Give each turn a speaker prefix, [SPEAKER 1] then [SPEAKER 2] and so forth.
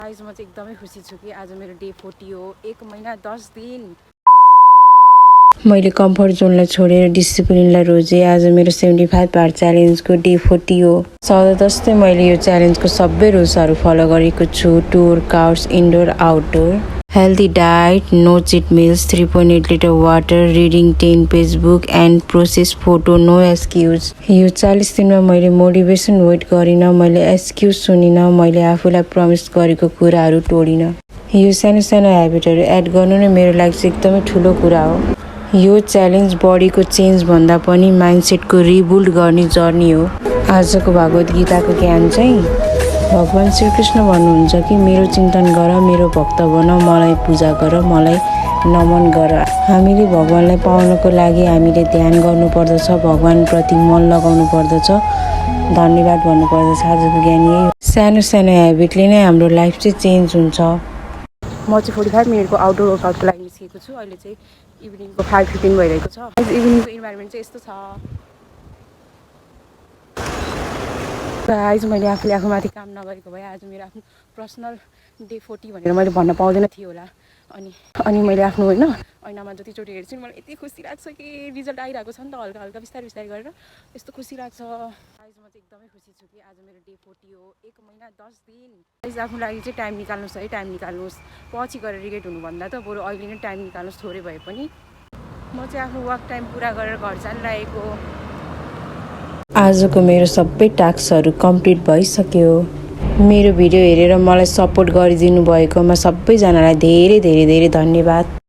[SPEAKER 1] Guys म चाहिँ एकदमै खुसी छु कि आज मेरो डे 40 हो। 1 महिना 10 दिन मैले कम्फर्ट जोनलाई छोडेर डिसिप्लिनलाई रोजेँ। आज मेरो 75 पार्ट च्यालेन्जको डे 40 हो। सधैँ जस्तै मैले यो च्यालेन्जको सबै रुल्सहरू फलो गरेको छु। Two workouts, indoor outdoor, healthy diet, no cheat meals, 3.8 litre water, reading 10 page book and process photo, no excuse. यो 40 दिनमा मैले मोटिभेसन वेट गरिनँ, मैले एक्सक्युज सुनिनँ, मैले आफूलाई प्रमिस गरेको कुराहरू तोडिनँ। यो सानो सानो ह्याबिटहरू एड गर्नु नै मेरो लागि चाहिँ एकदमै ठुलो कुरा हो। यो च्यालेन्ज बडीको चेन्ज भन्दा पनि माइन्डसेटको रिबिल्ड गर्ने जर्नी हो। आजको भागवत गीताको ज्ञान चाहिँ भगवान श्रीकृष्ण भन्नुहुन्छ कि मेरो चिन्तन गर, मेरो भक्त बन, मलाई पूजा गर, मलाई नमन गर। हामीले भगवानलाई पाउनको लागि हामीले ध्यान गर्नुपर्दछ, भगवानप्रति मन लगाउनु पर्दछ, धन्यवाद भन्नुपर्दछ। आजको ज्ञान यही हो। सानो सानो ह्याबिटले नै हाम्रो लाइफ चाहिँ चेन्ज हुन्छ। म चाहिँ 45 मिनटको आउटडोर वर्कआउटको लागि निस्केको छु। अहिले चाहिँ इभिनिङको 5:15 भइरहेको छ। इभिनिङको इन्भाइरोमेन्ट चाहिँ यस्तो छ। आज मैले आफूले आफूमाथि काम नगरेको भए आज मेरो आफ्नो पर्सनल डे 40 भनेर मैले भन्न पाउँदैन थिएँ होला। अनि मैले आफ्नो होइन ऐनामा जतिचोटि हेर्छु मलाई यति खुसी लाग्छ कि रिजल्ट आइरहेको छ नि त, हल्का हल्का बिस्तारै बिस्तारै गरेर यस्तो खुसी लाग्छ। आज म चाहिँ एकदमै खुसी छु कि आज मेरो डे 40 हो। 1 महिना 10 दिन। आज आफ्नो लागि चाहिँ टाइम निकाल्नुहोस् है, टाइम निकाल्नुहोस्। पछि गएर रिग्रेट हुनुभन्दा त बरु अहिले नै टाइम निकाल्नुहोस् थोरै भए पनि। म चाहिँ आफ्नो वर्क टाइम पुरा गरेर घर जानिरहेको। आजको मेरो सबै टास्कहरू कम्प्लिट भइसक्यो। मेरो भिडियो हेरेर मलाई सपोर्ट गरिदिनु भएकोमा सबैजनालाई धेरै धेरै धेरै धन्यवाद।